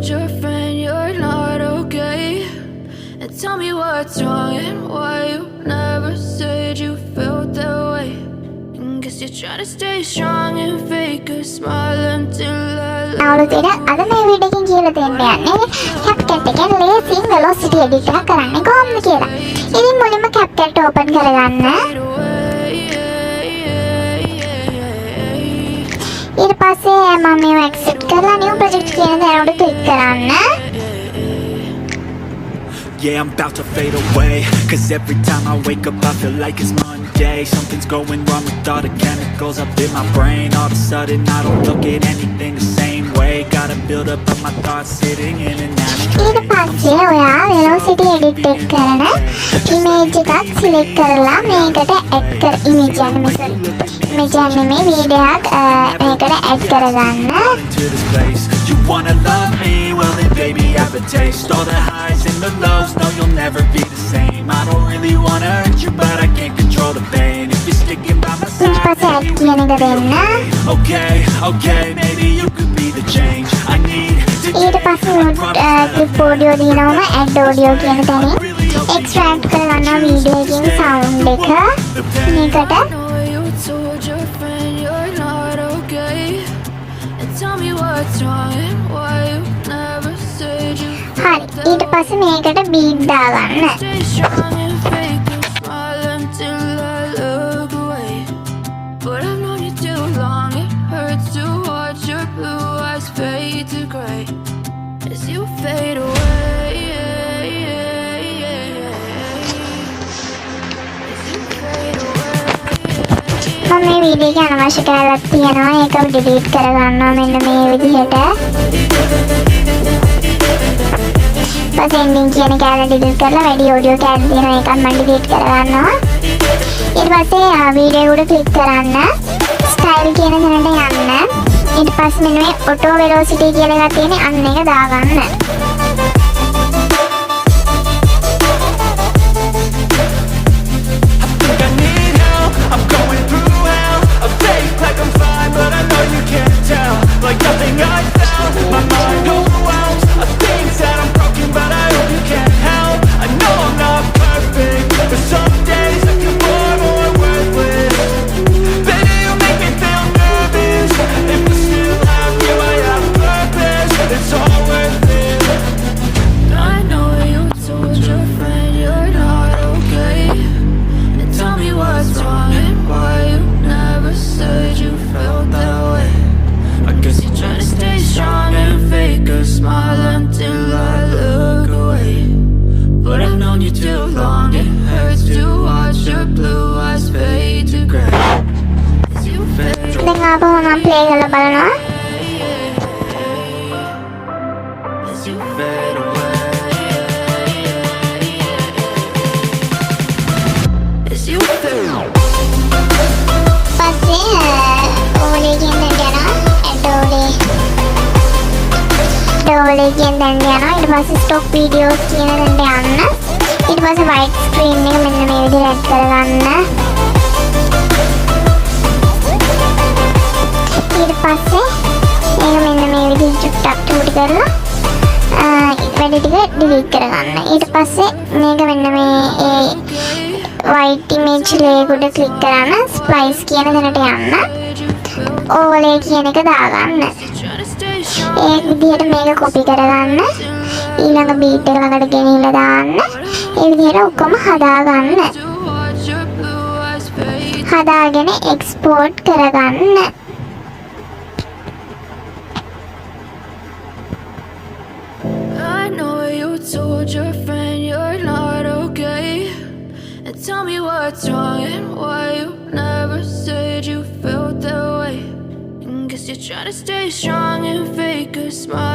told your friend you're not okay? And tell me what's wrong and why you never said you felt that way. And guess you're trying to stay strong and fake a smile until I අවුරුද්දට අද මේ video එකෙන් කියලා දෙන්න යන්නේ CapCut එකෙන් ලේසියෙන් velocity edit එක කරන්න කොහොමද කියලා. ඉතින් මුලින්ම CapCut open කරගන්න. ඊට පස්සේ මම මේව accept කරලා new project කියන දේ click කරන්න. Yeah, I'm about to fade away, 'cause every time I wake up I feel like it's Monday. Something's going wrong with all the chemicals up in my brain. All of a sudden I don't look at anything the same way. Gotta build up of my thoughts sitting in an ashtray. ඊට පස්සේ ඔයා velocity edit එක කරන image එකක් select කරලා මේකට add කර image යන image යන්නේ මේ වීඩියෝ එකක් මේකට add කරගන්න. You wanna love me? Well then baby I have a taste. All the highs and the lows, no you'll never be the same. I don't really wanna hurt you but I can't control the pain. If you're sticking by my side, okay, okay, maybe you could be the change I need to ඊට පස්සේ clip audio දිනවම add audio කියන තැනින් extract කරගන්න video එකකින් sound එක මේකට හරි ඊට පස්සේ මේකට beat දාගන්න. But I've known you too long, it hurts to watch your blue eyes fade to gray as you fade away. මම මේ වීඩියෝ එකේ අනවශ්‍ය කැලක් තියෙනවා ඒක delete කරගන්නවා මෙන්න මේ විදිහට. පස්සේ ending කියන කැල delete කරලා වැඩි audio කැල තියෙනවා ඒකත් මම delete කරගන්නවා. ඊට පස්සේ වීඩියෝ උඩ ක්ලික් කරන්න ස්ටයිල් කියන තැනට යන්න. ඊට පස්සේ මෙන්න මේ auto velocity කියලා එකක් තියෙන්නේ අන්න ඒක දාගන්න. දැන් ආපහු මම play කරලා බලනවා. overlay කියන තැනට යනවා. ඊට පස්සේ stock videos කියන තැනට යන්න. ඊට පස්සේ white screen එක මෙන්න මේ විදිහට add කරගන්න. ඊට පස්සේ මේක මෙන්න මේ විදිහට චුට්ටක් චූටි කරලා වැඩි ටික delete කරගන්න. ඊට පස්සේ මේක මෙන්න මේ white image layer උඩ click කරන්න splice කියන තැනට යන්න. overlay කියන එක දාගන්න. ඒ විදිහට මේක copy කරගන්න. ඊළඟ beat එක ළඟට ගෙනිහිල්ලා දාන්න. ඒ විදිහට ඔක්කොම හදාගන්න. හදාගෙන export කරගන්න. I know you told your friend you're not okay. And tell me what's wrong and why you never said you felt that way. And guess you're trying to stay strong and fake a smile